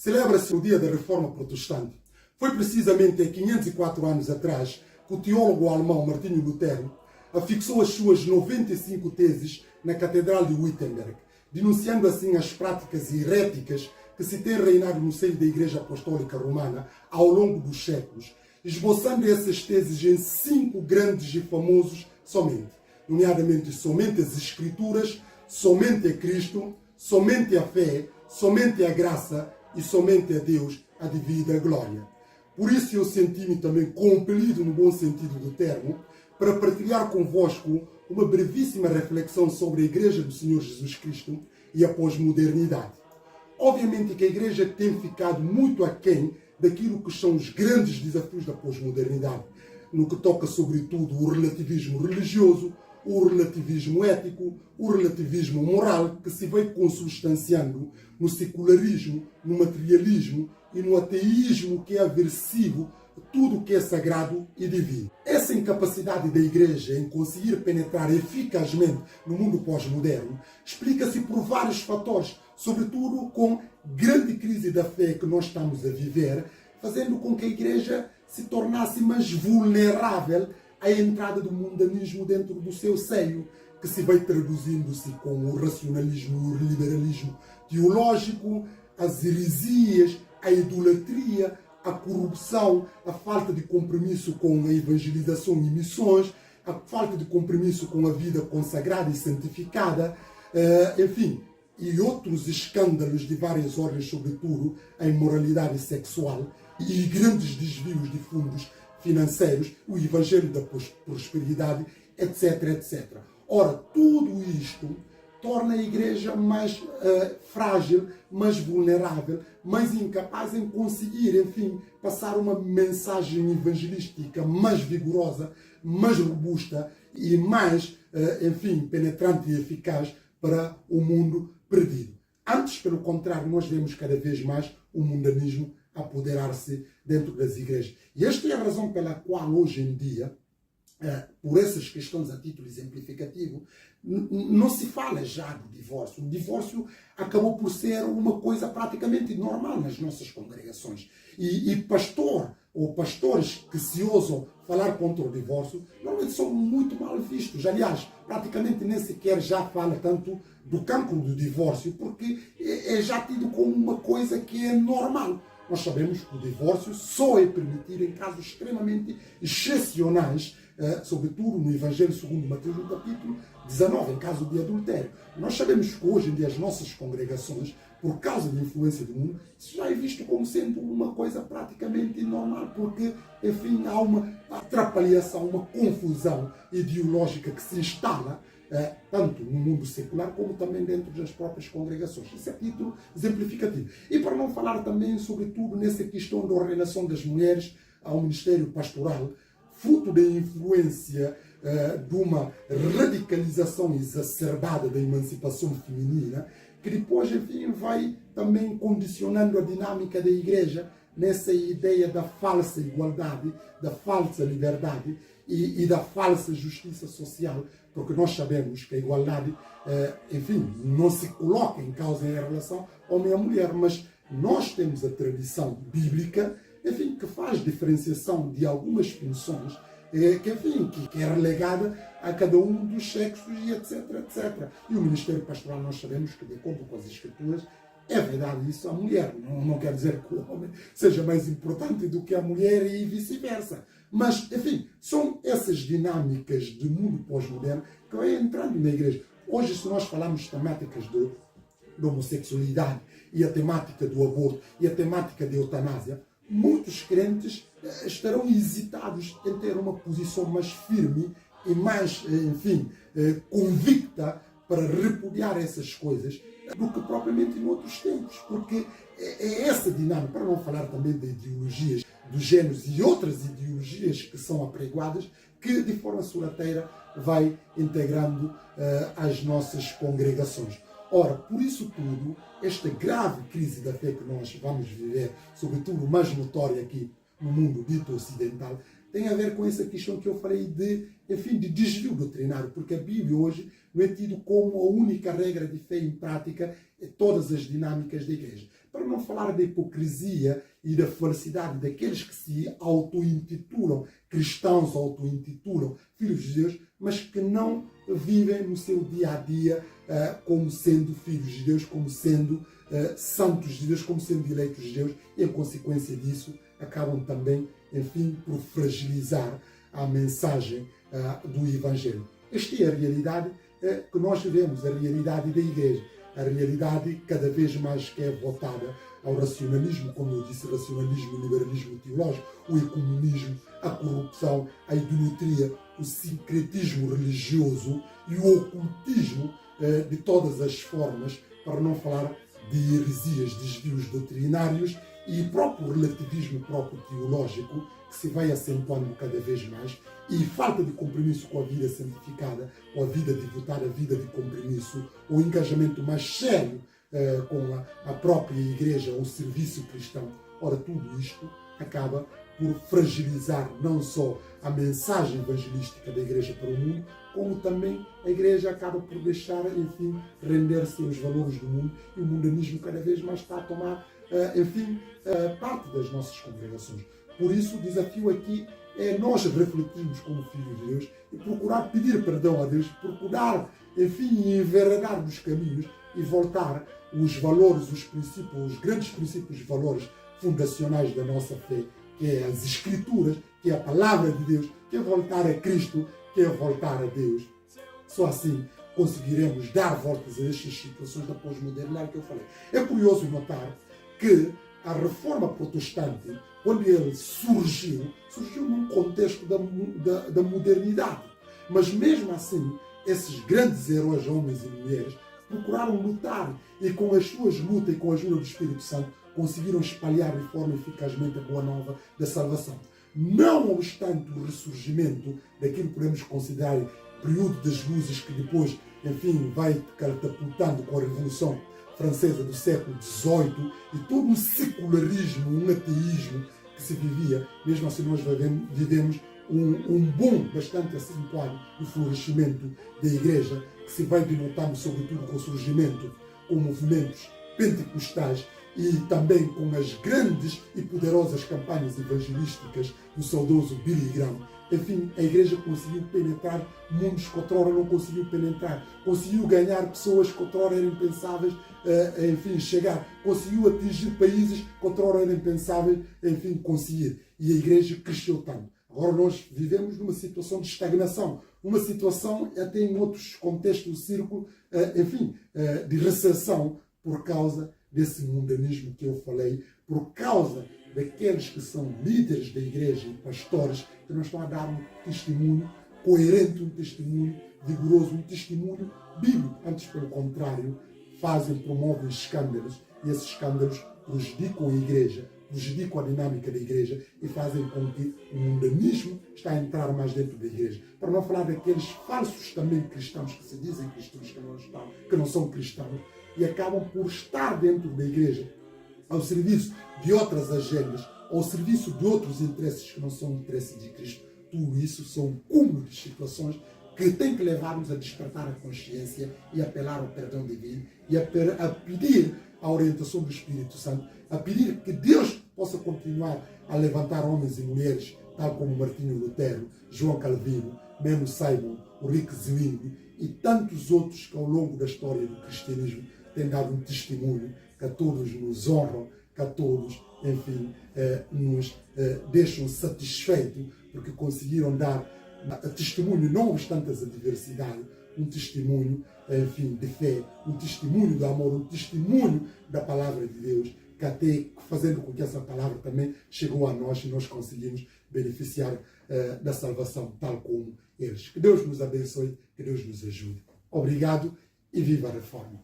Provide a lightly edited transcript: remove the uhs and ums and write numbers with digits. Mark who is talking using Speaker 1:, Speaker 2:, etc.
Speaker 1: celebra-se o dia da Reforma Protestante. Foi precisamente há 504 anos atrás que o teólogo alemão Martinho Lutero afixou as suas 95 teses na Catedral de Wittenberg, denunciando assim as práticas heréticas que se têm reinado no seio da Igreja Apostólica Romana ao longo dos séculos, esboçando essas teses em 5 grandes e famosos somente, nomeadamente somente as Escrituras, somente a Cristo, somente a fé, somente a graça e somente a Deus a devida glória. Por isso eu senti-me também compelido, no bom sentido do termo, para partilhar convosco uma brevíssima reflexão sobre a Igreja do Senhor Jesus Cristo e a pós-modernidade. Obviamente que a Igreja tem ficado muito aquém daquilo que são os grandes desafios da pós-modernidade, no que toca sobretudo o relativismo religioso, o relativismo ético, o relativismo moral, que se vai consubstanciando no secularismo, no materialismo e no ateísmo que é aversivo a tudo o que é sagrado e divino. Essa incapacidade da Igreja em conseguir penetrar eficazmente no mundo pós-moderno explica-se por vários fatores, sobretudo com grande crise da fé que nós estamos a viver, fazendo com que a Igreja se tornasse mais vulnerável à entrada do mundanismo dentro do seu seio, que se vai traduzindo-se com o racionalismo e o liberalismo teológico, as heresias, a idolatria, a corrupção, a falta de compromisso com a evangelização e missões, a falta de compromisso com a vida consagrada e santificada, enfim, e outros escândalos de várias ordens, sobretudo a imoralidade sexual e grandes desvios de fundos financeiros, o evangelho da prosperidade, etc, etc. Ora, tudo isto torna a Igreja mais frágil, mais vulnerável, mais incapaz em conseguir, enfim, passar uma mensagem evangelística mais vigorosa, mais robusta e mais, enfim, penetrante e eficaz para o mundo perdido. Antes, pelo contrário, nós vemos cada vez mais o mundanismo apoderar-se dentro das igrejas. E esta é a razão pela qual hoje em dia, por essas questões a título exemplificativo, não se fala já do divórcio. O divórcio acabou por ser uma coisa praticamente normal nas nossas congregações. E pastor ou pastores que se ousam falar contra o divórcio normalmente são muito mal vistos. Aliás, praticamente nem sequer já fala tanto do cancro do divórcio, porque é já tido como uma coisa que é normal. Nós sabemos que o divórcio só é permitido em casos extremamente excepcionais, sobretudo no Evangelho segundo Mateus, no capítulo 19, em caso de adultério. Nós sabemos que hoje em dia as nossas congregações, por causa da influência do mundo, isso já é visto como sendo uma coisa praticamente normal, porque, enfim, há uma atrapalhação, uma confusão ideológica que se instala, tanto no mundo secular como também dentro das próprias congregações. Isso é título exemplificativo. E para não falar também, sobretudo, nessa questão da ordenação das mulheres ao ministério pastoral, fruto da influência de uma radicalização exacerbada da emancipação feminina, que depois, enfim, vai também condicionando a dinâmica da Igreja nessa ideia da falsa igualdade, da falsa liberdade e da falsa justiça social, porque nós sabemos que a igualdade, enfim, não se coloca em causa em relação homem a mulher, mas nós temos a tradição bíblica, enfim, que faz diferenciação de algumas funções que é relegada a cada um dos sexos e etc, etc. E o ministério pastoral, nós sabemos que, de acordo com as Escrituras, é verdade isso a mulher. Não quer dizer que o homem seja mais importante do que a mulher e vice-versa. Mas, enfim, são essas dinâmicas de mundo pós-moderno que vão entrando na igreja. Hoje, se nós falarmos de temáticas da homossexualidade e a temática do aborto e a temática da eutanásia, muitos crentes estarão hesitados em ter uma posição mais firme e mais, enfim, convicta para repudiar essas coisas do que propriamente em outros tempos, porque é essa dinâmica, para não falar também de ideologias dos géneros e outras ideologias que são apregoadas, que de forma sorrateira vai integrando as nossas congregações. Ora, por isso tudo, esta grave crise da fé que nós vamos viver, sobretudo mais notória aqui no mundo dito ocidental, tem a ver com essa questão que eu falei de, enfim, de desvio doutrinário, porque a Bíblia hoje não é tido como a única regra de fé em prática em todas as dinâmicas da igreja. para não falar da hipocrisia e da falsidade daqueles que se auto-intitulam cristãos, auto-intitulam filhos de Deus, mas que não vivem no seu dia a dia como sendo filhos de Deus, como sendo santos de Deus, como sendo eleitos de Deus, e em consequência disso acabam também, enfim, por fragilizar a mensagem do Evangelho. Esta é a realidade que nós vivemos, a realidade da Igreja, a realidade cada vez mais que é voltada ao racionalismo, como eu disse, racionalismo e liberalismo teológico, o ecumenismo, a corrupção, a idolatria, o sincretismo religioso e o ocultismo de todas as formas, para não falar de heresias, desvios doutrinários e próprio relativismo próprio teológico, que se vai acentuando cada vez mais, e falta de compromisso com a vida santificada, com a vida devotada, a vida de compromisso, o engajamento mais sério com a própria Igreja, o serviço cristão. Ora, tudo isto acaba por fragilizar não só a mensagem evangelística da Igreja para o mundo, como também a Igreja acaba por deixar, enfim, render-se aos valores do mundo, e o mundanismo cada vez mais está a tomar, parte das nossas congregações. Por isso, o desafio aqui é nós refletirmos como filhos de Deus e procurar pedir perdão a Deus, procurar, enfim, enveredar dos caminhos e voltar os valores, os princípios, os grandes princípios e valores fundacionais da nossa fé, que é as Escrituras, que é a Palavra de Deus, que é voltar a Cristo, que é voltar a Deus. Só assim conseguiremos dar voltas a estas situações da pós-modernidade que eu falei. É curioso notar que a reforma protestante, quando ele surgiu num contexto da modernidade. Mas mesmo assim, esses grandes heróis, homens e mulheres, procuraram lutar e com as suas lutas e com a ajuda do Espírito Santo conseguiram espalhar de forma eficazmente a boa nova da salvação. Não obstante o ressurgimento daquilo que podemos considerar período das luzes que depois, enfim, vai catapultando com a Revolução Francesa do século XVIII e todo um secularismo, um ateísmo que se vivia, mesmo assim nós vivemos um boom bastante acentuado do florescimento da Igreja, que se vai denotando sobretudo com o surgimento com movimentos pentecostais e também com as grandes e poderosas campanhas evangelísticas do saudoso Billy Graham. Enfim, a Igreja conseguiu penetrar mundos que outrora não conseguiu penetrar, conseguiu ganhar pessoas que outrora eram impensáveis, chegar, conseguiu atingir países que outrora eram impensáveis, conseguir. E a Igreja cresceu tanto. Agora nós vivemos numa situação de estagnação, uma situação até em outros contextos do círculo, de recessão por causa desse mundanismo que eu falei, por causa daqueles que são líderes da Igreja e pastores que não estão a dar um testemunho coerente, um testemunho vigoroso, um testemunho bíblico. Antes, pelo contrário, promovem escândalos e esses escândalos prejudicam a Igreja, prejudicam a dinâmica da Igreja e fazem com que o mundanismo está a entrar mais dentro da Igreja. Para não falar daqueles falsos também cristãos que se dizem cristãos que não são cristãos e acabam por estar dentro da Igreja ao serviço de outras agendas, ao serviço de outros interesses que não são interesses de Cristo. Tudo isso são um cúmulo de situações que tem que levar-nos a despertar a consciência e apelar ao perdão divino e a pedir a orientação do Espírito Santo, a pedir que Deus possa continuar a levantar homens e mulheres, tal como Martinho Lutero, João Calvino, Menno Simon, Ulrich Zwingli e tantos outros que ao longo da história do cristianismo têm dado um testemunho que a todos nos honram, que a todos, nos deixam satisfeitos porque conseguiram dar testemunho, não obstante as adversidades, um testemunho, de fé, um testemunho do amor, um testemunho da palavra de Deus, que até fazendo com que essa palavra também chegou a nós e nós conseguimos beneficiar da salvação tal como eles. Que Deus nos abençoe, que Deus nos ajude. Obrigado e viva a Reforma.